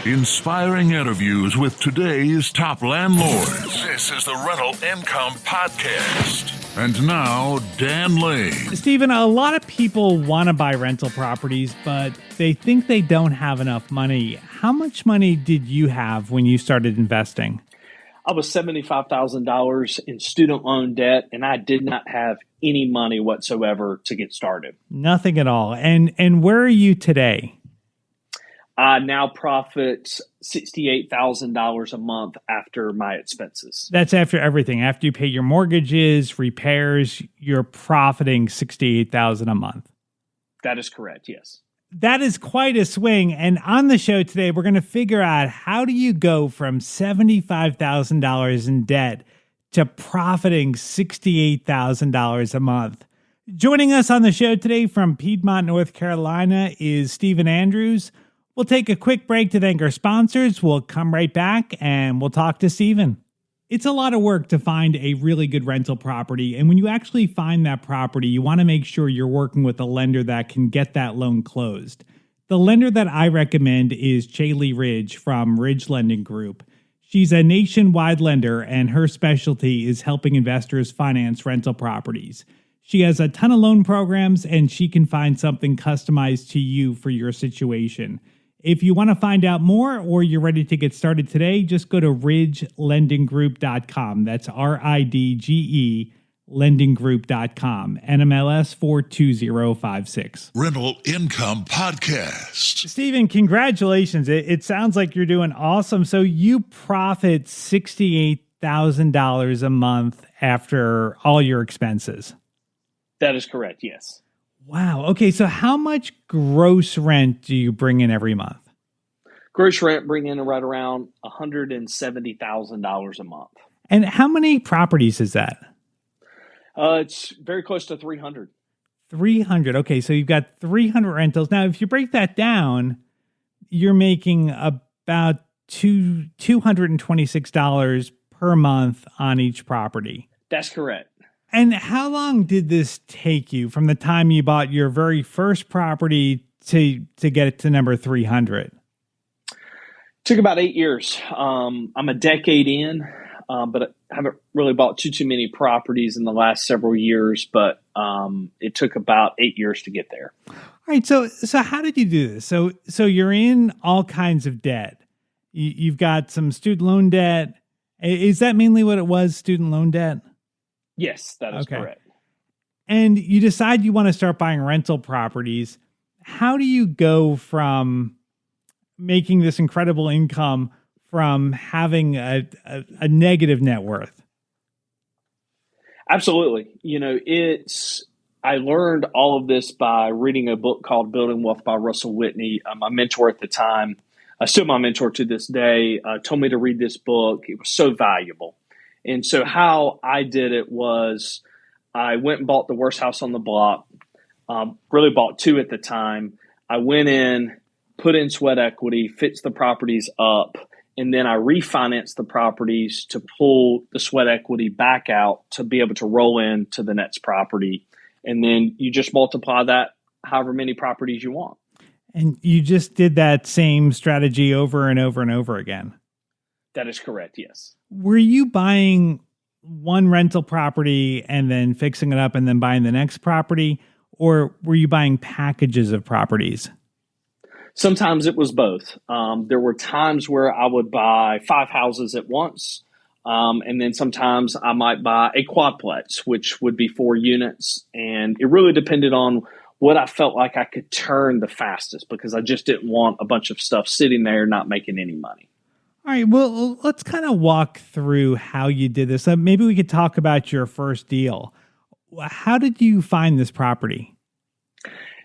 Inspiring interviews with today's top landlords. This is the Rental Income Podcast. And now, Dan Lane. Stephen, a lot of people want to buy rental properties, but they think they don't have enough money. How much money did you have when you started investing? I was $75,000 in student loan debt, and I did not have any money whatsoever to get started. Nothing at all. And where are you today? I now profit $68,000 a month after my expenses. That's after everything. After you pay your mortgages, repairs, you're profiting $68,000 a month. That is correct, yes. That is quite a swing. And on the show today, we're going to figure out how do you go from $75,000 in debt to profiting $68,000 a month. Joining us on the show today from Piedmont, North Carolina is Stephen Andrews. We'll take a quick break to thank our sponsors. We'll come right back and we'll talk to Stephen. It's a lot of work to find a really good rental property. And when you actually find that property, you want to make sure you're working with a lender that can get that loan closed. The lender that I recommend is Chaley Ridge from Ridge Lending Group. She's a nationwide lender and her specialty is helping investors finance rental properties. She has a ton of loan programs and she can find something customized to you for your situation. If you want to find out more or you're ready to get started today, just go to ridgelendinggroup.com. That's RIDGE lendinggroup.com. NMLS 42056. Rental Income Podcast. Stephen, congratulations. It sounds like you're doing awesome. So you profit $68,000 a month after all your expenses. That is correct, yes. Wow. Okay, so how much gross rent do you bring in every month? Gross rent bring in right around $170,000 a month. And how many properties is that? It's very close to 300. 300. Okay, so you've got 300 rentals. Now, if you break that down, you're making about $226 per month on each property. That's correct. And how long did this take you from the time you bought your very first property to get it to number 300? Took about 8 years. I'm a decade in, but I haven't really bought too many properties in the last several years, but it took about 8 years to get there. All right. So how did you do this? So you're in all kinds of debt. You've got some student loan debt. Is that mainly what it was, student loan debt? Yes, that is correct. And you decide you want to start buying rental properties. How do you go from making this incredible income from having a negative net worth? Absolutely. I learned all of this by reading a book called Building Wealth by Russell Whitney. My mentor at the time, still my mentor to this day, told me to read this book. It was so valuable. And so how I did it was I went and bought the worst house on the block, really bought two at the time. I went in, put in sweat equity, fixed the properties up, and then I refinanced the properties to pull the sweat equity back out to be able to roll into the next property. And then you just multiply that however many properties you want. And you just did that same strategy over and over and over again. That is correct, yes. Were you buying one rental property and then fixing it up and then buying the next property? Or were you buying packages of properties? Sometimes it was both. There were times where I would buy 5 houses at once. And then sometimes I might buy a quadplex, which would be 4 units. And it really depended on what I felt like I could turn the fastest because I just didn't want a bunch of stuff sitting there not making any money. All right, well, let's kind of walk through how you did this. Maybe we could talk about your first deal. How did you find this property?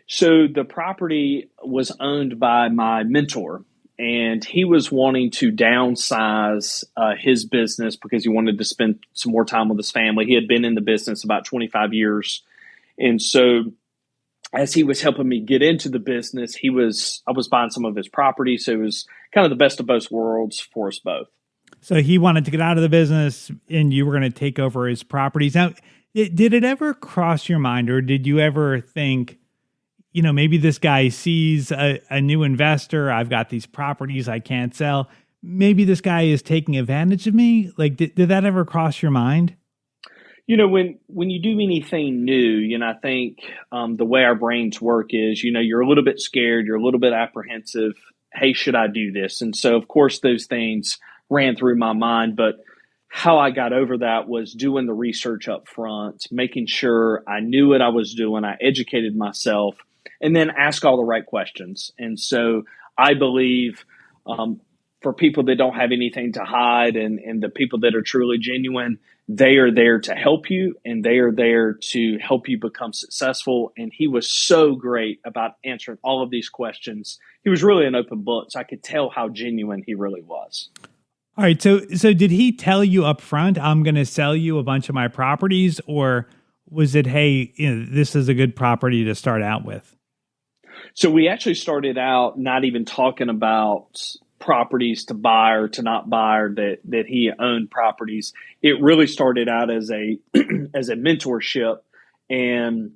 So the property was owned by my mentor, and he was wanting to downsize his business because he wanted to spend some more time with his family. He had been in the business about 25 years. And so as he was helping me get into the business, I was buying some of his property. So it was kind of the best of both worlds for us both. So he wanted to get out of the business and you were going to take over his properties. Now, did it ever cross your mind or did you ever think, maybe this guy sees a new investor. I've got these properties I can't sell. Maybe this guy is taking advantage of me. Like, did that ever cross your mind? When you do anything new, I think the way our brains work is, you're a little bit scared, you're a little bit apprehensive. Hey, should I do this? And so, of course, those things ran through my mind. But how I got over that was doing the research up front, making sure I knew what I was doing. I educated myself and then ask all the right questions. And so I believe for people that don't have anything to hide and the people that are truly genuine, they are there to help you and they are there to help you become successful. And he was so great about answering all of these questions. He was really an open book, so I could tell how genuine he really was. All right. So did he tell you up front, I'm going to sell you a bunch of my properties, or was it, hey, this is a good property to start out with? So we actually started out not even talking about properties to buy or to not buy, or that he owned properties. It really started out as a as a mentorship, and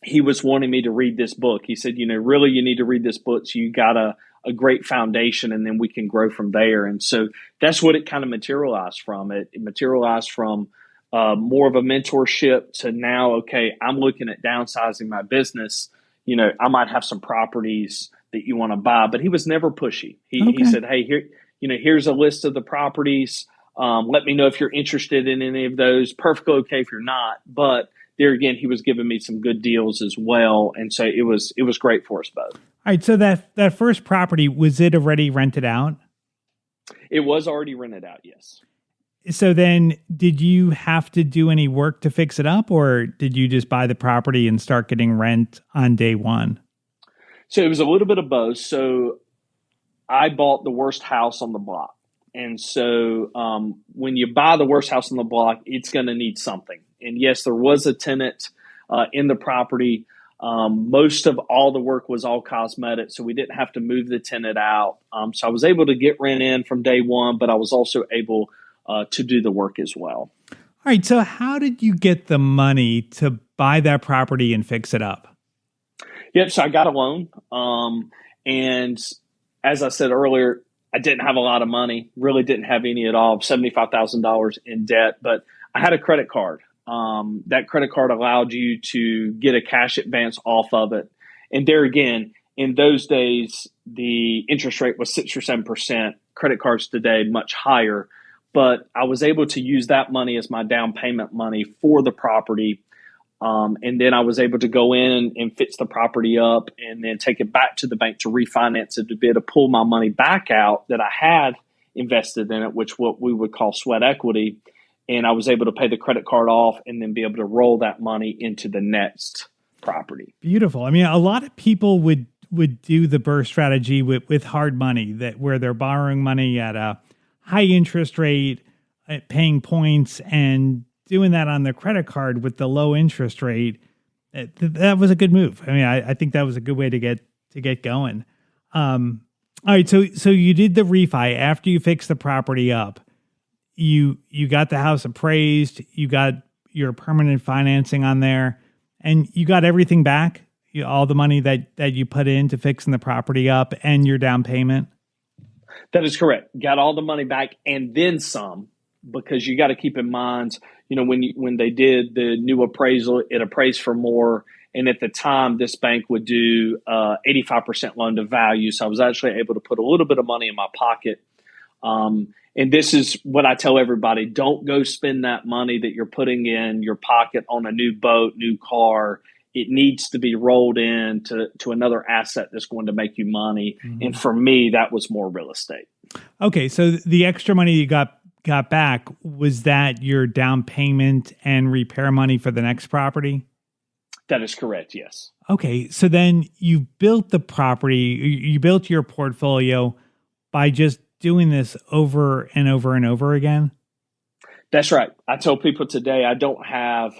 he was wanting me to read this book. He said, really, you need to read this book so you got a great foundation, and then we can grow from there. And so that's what it kind of materialized from. It materialized from more of a mentorship to now, okay, I'm looking at downsizing my business. I might have some properties that you want to buy, but he was never pushy. He said, hey, here's a list of the properties. Let me know if you're interested in any of those. Perfectly okay if you're not. But there again, he was giving me some good deals as well. And so it was great for us both. All right. So that first property, was it already rented out? It was already rented out, yes. So then did you have to do any work to fix it up, or did you just buy the property and start getting rent on day one? So it was a little bit of both. So I bought the worst house on the block. And so when you buy the worst house on the block, it's going to need something. And yes, there was a tenant in the property. Most of all the work was all cosmetic, so we didn't have to move the tenant out. So I was able to get rent in from day one, but I was also able to do the work as well. All right. So how did you get the money to buy that property and fix it up? Yep. So I got a loan. And as I said earlier, I didn't have a lot of money, really didn't have any at all, $75,000 in debt, but I had a credit card. That credit card allowed you to get a cash advance off of it. And there again, in those days, the interest rate was 6 or 7%. Credit cards today, much higher. But I was able to use that money as my down payment money for the property. And then I was able to go in and fix the property up and then take it back to the bank to refinance it, to be able to pull my money back out that I had invested in it, which what we would call sweat equity. And I was able to pay the credit card off and then be able to roll that money into the next property. Beautiful. I mean, a lot of people would do the BRRRR strategy with hard money, that where they're borrowing money at a high interest rate, paying points, and doing that on their credit card with the low interest rate. That was a good move. I mean, I think that was a good way to get going. All right. So you did the refi after you fixed the property up. You got the house appraised, you got your permanent financing on there, and you got everything back, all the money that you put into fixing the property up and your down payment? That is correct. Got all the money back and then some, because you got to keep in mind, when they did the new appraisal, it appraised for more. And at the time, this bank would do 85% loan to value. So I was actually able to put a little bit of money in my pocket. And this is what I tell everybody: don't go spend that money that you're putting in your pocket on a new boat, new car. It needs to be rolled in to another asset that's going to make you money. Mm-hmm. And for me, that was more real estate. Okay. So the extra money you got back, was that your down payment and repair money for the next property? That is correct. Yes. Okay. So then you built the property, you built your portfolio by just doing this over and over and over again? That's right. I tell people today, I don't have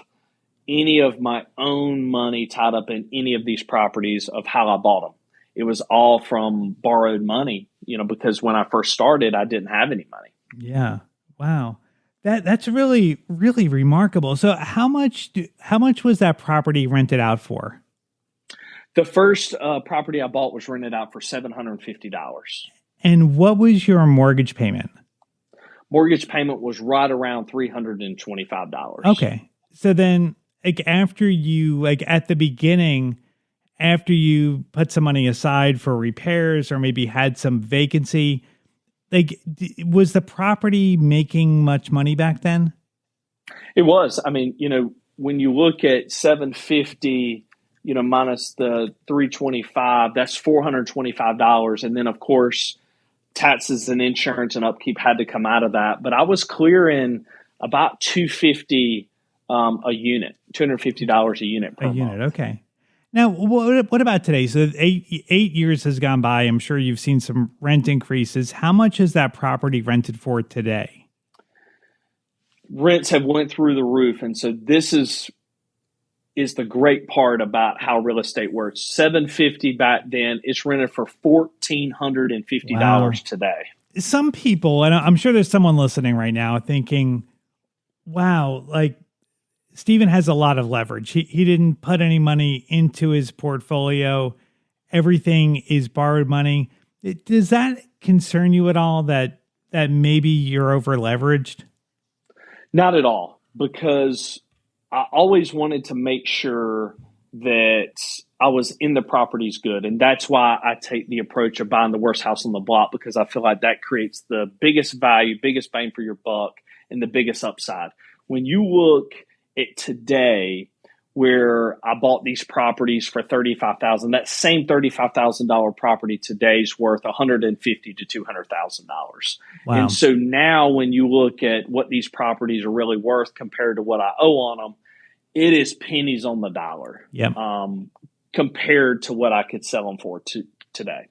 any of my own money tied up in any of these properties of how I bought them. It was all from borrowed money, because when I first started, I didn't have any money. Yeah. Wow. That's really, really remarkable. So how much was that property rented out for? The first property I bought was rented out for $750. And what was your mortgage payment? Mortgage payment was right around $325. Okay. So then like after you like at the beginning, after you put some money aside for repairs or maybe had some vacancy, like was the property making much money back then? It was. I mean, when you look at 750, minus the 325, that's $425. And then of course, taxes and insurance and upkeep had to come out of that. But I was clearing about $250 a unit, $250 a unit per month. Okay. Now, what about today? So 8 years has gone by. I'm sure you've seen some rent increases. How much is that property rented for today? Rents have went through the roof, and so this is the great part about how real estate works. $750 back then, it's rented for $1,450 today. Some people, and I'm sure there's someone listening right now thinking, "Wow, like." Stephen has a lot of leverage. He didn't put any money into his portfolio. Everything is borrowed money. Does that concern you at all that maybe you're over leveraged? Not at all, because I always wanted to make sure that I was in the properties good. And that's why I take the approach of buying the worst house on the block, because I feel like that creates the biggest value, biggest bang for your buck, and the biggest upside. When you look it today, where I bought these properties for $35,000, that same $35,000 property today is worth $150,000 to $200,000. Wow. And so now when you look at what these properties are really worth compared to what I owe on them, it is pennies on the dollar. Yep. Compared to what I could sell them for today.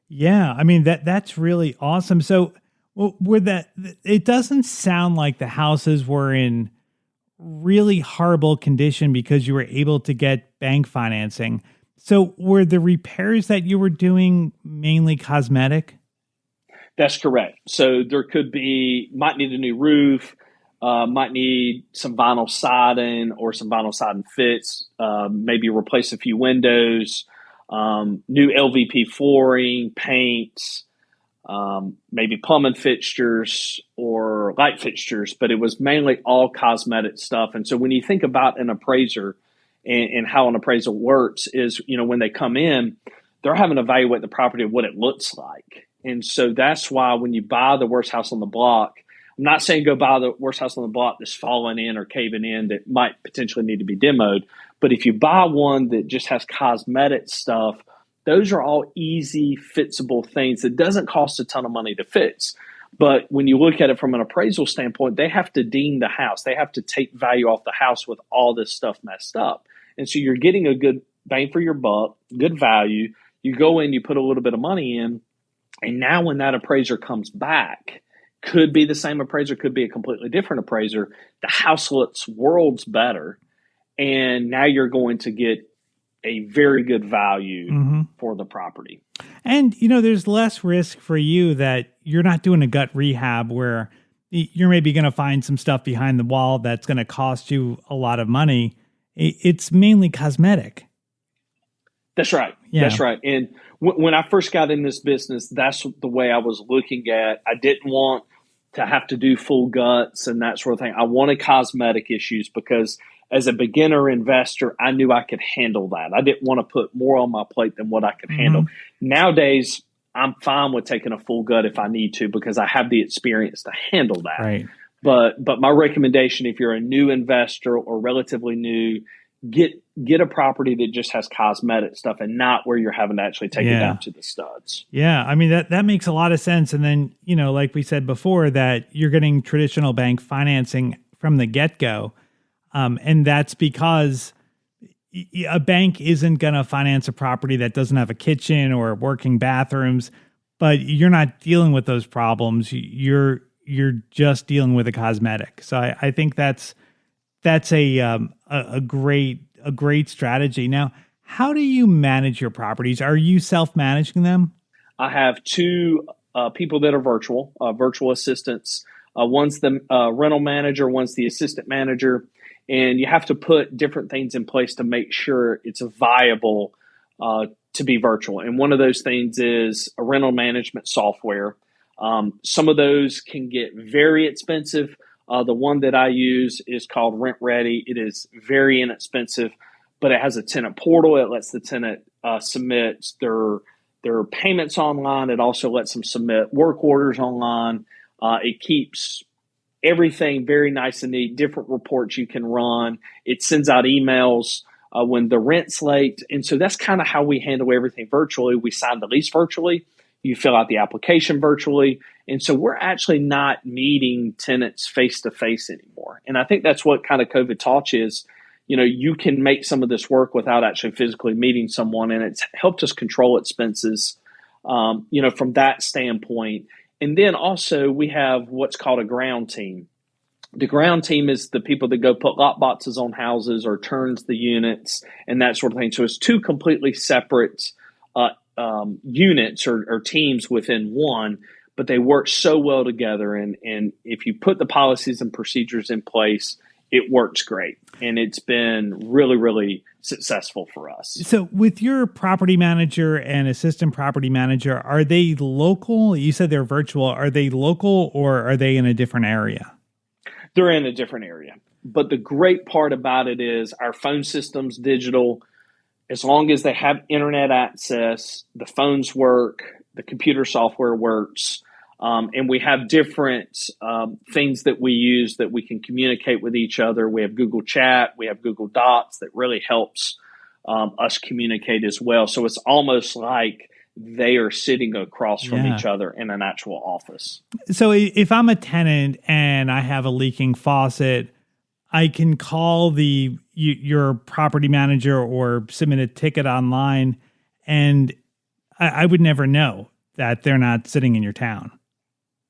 Yeah, I mean that's really awesome. So it doesn't sound like the houses were in really horrible condition because you were able to get bank financing. So were the repairs that you were doing mainly cosmetic? That's correct. So there might need a new roof, might need some vinyl siding or some vinyl siding fits, maybe replace a few windows, new LVP flooring, paints, maybe plumbing fixtures or light fixtures, but it was mainly all cosmetic stuff. And so when you think about an appraiser and how an appraisal works is, when they come in, they're having to evaluate the property of what it looks like. And so that's why when you buy the worst house on the block, I'm not saying go buy the worst house on the block that's falling in or caving in that might potentially need to be demoed. But if you buy one that just has cosmetic stuff, those are all easy, fixable things that doesn't cost a ton of money to fix. But when you look at it from an appraisal standpoint, they have to deem the house. They have to take value off the house with all this stuff messed up. And so you're getting a good bang for your buck, good value. You go in, you put a little bit of money in, and now when that appraiser comes back, could be the same appraiser, could be a completely different appraiser, the house looks worlds better. And now you're going to get a very good value for the property. And, there's less risk for you that you're not doing a gut rehab where you're maybe going to find some stuff behind the wall that's going to cost you a lot of money. It's mainly cosmetic. That's right. Yeah. That's right. And when I first got in this business, that's the way I was looking at. I didn't want to have to do full guts and that sort of thing. I wanted cosmetic issues because as a beginner investor, I knew I could handle that. I didn't want to put more on my plate than what I could handle. Nowadays, I'm fine with taking a full gut if I need to because I have the experience to handle that. Right. But my recommendation, if you're a new investor or relatively new, get a property that just has cosmetic stuff and not where you're having to actually take it down to the studs. Yeah. I mean, that makes a lot of sense. And then, like we said before, that you're getting traditional bank financing from the get-go. And that's because a bank isn't going to finance a property that doesn't have a kitchen or working bathrooms, but you're not dealing with those problems. You're just dealing with a cosmetic. So I think that's a great strategy. Now, how do you manage your properties? Are you self-managing them? I have two people that are virtual assistants. One's the rental manager, one's the assistant manager. And you have to put different things in place to make sure it's a viable to be virtual. And one of those things is a rental management software. Some of those can get very expensive. The one that I use is called Rent Ready. It is very inexpensive, but it has a tenant portal. It lets the tenant submit their payments online. It also lets them submit work orders online. It keeps everything very nice and neat, different reports you can run. It sends out emails when the rent's late. And so that's kind of how we handle everything virtually. We sign the lease virtually. You fill out the application virtually. And so we're actually not meeting tenants face to face anymore. And I think that's what kind of COVID taught you is, you can make some of this work without actually physically meeting someone. And it's helped us control expenses, from that standpoint. And then also we have what's called a ground team. The ground team is the people that go put lock boxes on houses or turns the units and that sort of thing. So it's two completely separate units or teams within one, but they work so well together. And if you put the policies and procedures in place, it works great. And it's been really, really successful for us. So with your property manager and assistant property manager, are they local? You said they're virtual. Are they local or are they in a different area? They're in a different area. But the great part about it is our phone system's digital. As long as they have internet access, the phones work, the computer software works, and we have different things that we use that we can communicate with each other. We have Google Chat, we have Google Docs that really helps us communicate as well. So it's almost like they are sitting across from each other in an actual office. So if I'm a tenant and I have a leaking faucet, I can call your property manager or submit a ticket online, and I would never know that they're not sitting in your town.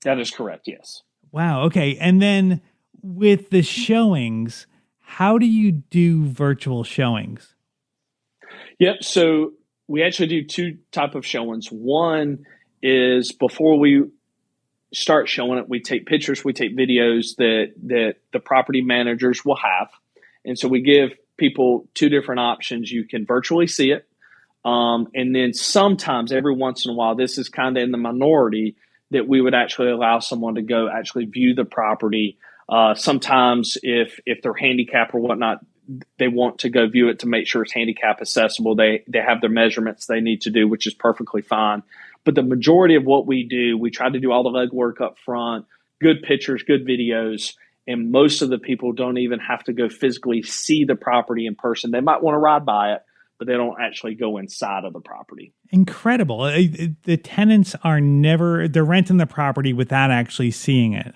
That is correct, yes. Wow, okay. And then with the showings, how do you do virtual showings? Yep, so we actually do two type of showings. One is before we start showing it, we take pictures, we take videos that the property managers will have. And so we give people two different options. You can virtually see it. And then sometimes, every once in a while, this is kind of in the minority, that we would actually allow someone to go actually view the property. Sometimes if they're handicapped or whatnot, they want to go view it to make sure it's handicap accessible. They have their measurements they need to do, which is perfectly fine. But the majority of what we do, we try to do all the legwork up front, good pictures, good videos, and most of the people don't even have to go physically see the property in person. They might want to ride by it, but they don't actually go inside of the property. Incredible. The tenants they're renting the property without actually seeing it.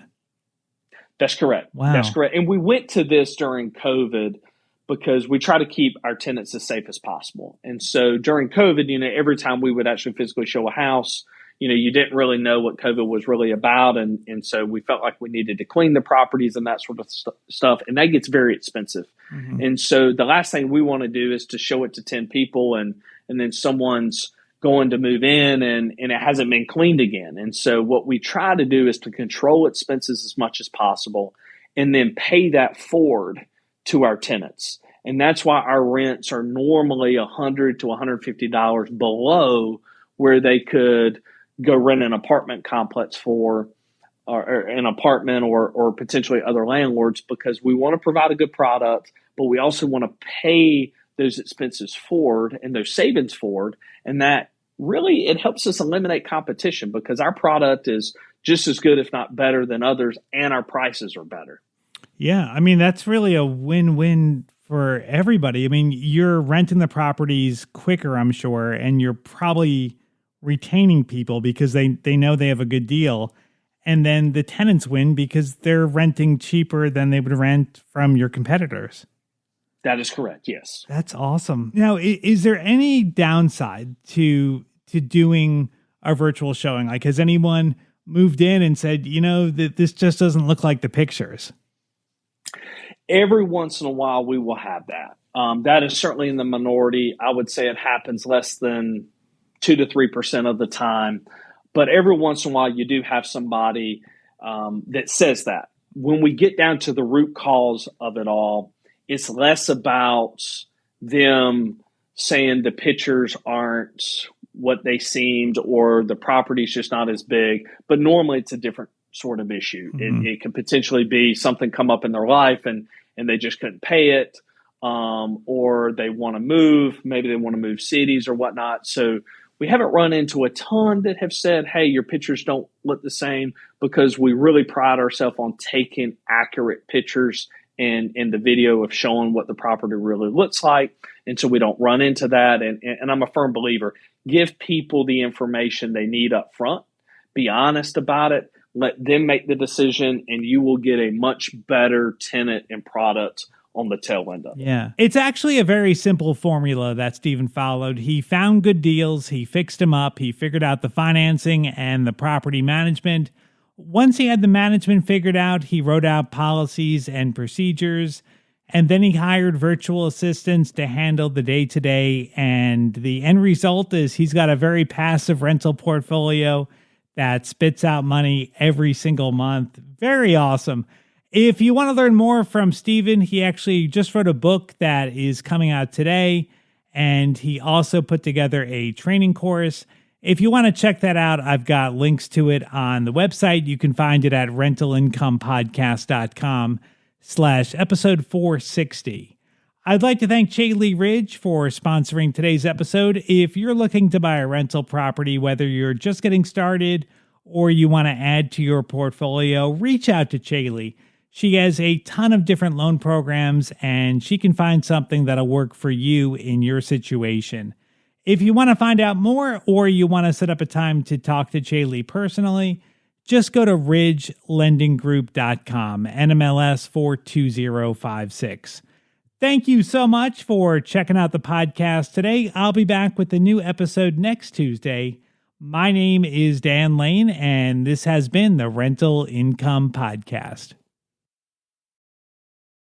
That's correct. Wow. That's correct. And we went to this during COVID because we try to keep our tenants as safe as possible. And so during COVID, every time we would actually physically show a house, you didn't really know what COVID was really about. And so we felt like we needed to clean the properties and that sort of stuff. And that gets very expensive. Mm-hmm. And so the last thing we want to do is to show it to 10 people and then someone's going to move in and it hasn't been cleaned again. And so what we try to do is to control expenses as much as possible and then pay that forward to our tenants. And that's why our rents are normally $100 to $150 below where they could go rent an apartment complex for, or an apartment or potentially other landlords, because we want to provide a good product, but we also want to pay those expenses forward and those savings forward. And that really, it helps us eliminate competition because our product is just as good, if not better than others, and our prices are better. Yeah, I mean, that's really a win-win for everybody. I mean, you're renting the properties quicker, I'm sure, and you're probably retaining people because they know they have a good deal. And then the tenants win because they're renting cheaper than they would rent from your competitors. That is correct, yes. That's awesome. Now, is there any downside to doing a virtual showing? Like, has anyone moved in and said, that this just doesn't look like the pictures? Every once in a while, we will have that. That is certainly in the minority. I would say it happens less than 2 to 3% of the time. But every once in a while, you do have somebody that says that. When we get down to the root cause of it all, it's less about them saying the pictures aren't what they seemed or the property's just not as big. But normally it's a different sort of issue. It could potentially be something come up in their life and they just couldn't pay it, or they want to move. Maybe they want to move cities or whatnot. So we haven't run into a ton that have said, hey, your pictures don't look the same, because we really pride ourselves on taking accurate pictures and the video of showing what the property really looks like. And so we don't run into that. And I'm a firm believer, give people the information they need up front, be honest about it, let them make the decision, and you will get a much better tenant and product on the tail end of it. Yeah. It's actually a very simple formula that Stephen followed. He found good deals, he fixed them up, he figured out the financing and the property management. Once he had the management figured out, he wrote out policies and procedures, and then he hired virtual assistants to handle the day-to-day, and the end result is he's got a very passive rental portfolio that spits out money every single month. Very awesome. If you want to learn more from Stephen, he actually just wrote a book that is coming out today, and he also put together a training course. If you want to check that out, I've got links to it on the website. You can find it at rentalincomepodcast.com/episode 460. I'd like to thank Chaley Ridge for sponsoring today's episode. If you're looking to buy a rental property, whether you're just getting started or you want to add to your portfolio, reach out to Chaley. She has a ton of different loan programs, and she can find something that'll work for you in your situation. If you want to find out more, or you want to set up a time to talk to Chaley personally, just go to ridgelendinggroup.com, NMLS 42056. Thank you so much for checking out the podcast today. I'll be back with a new episode next Tuesday. My name is Dan Lane, and this has been the Rental Income Podcast.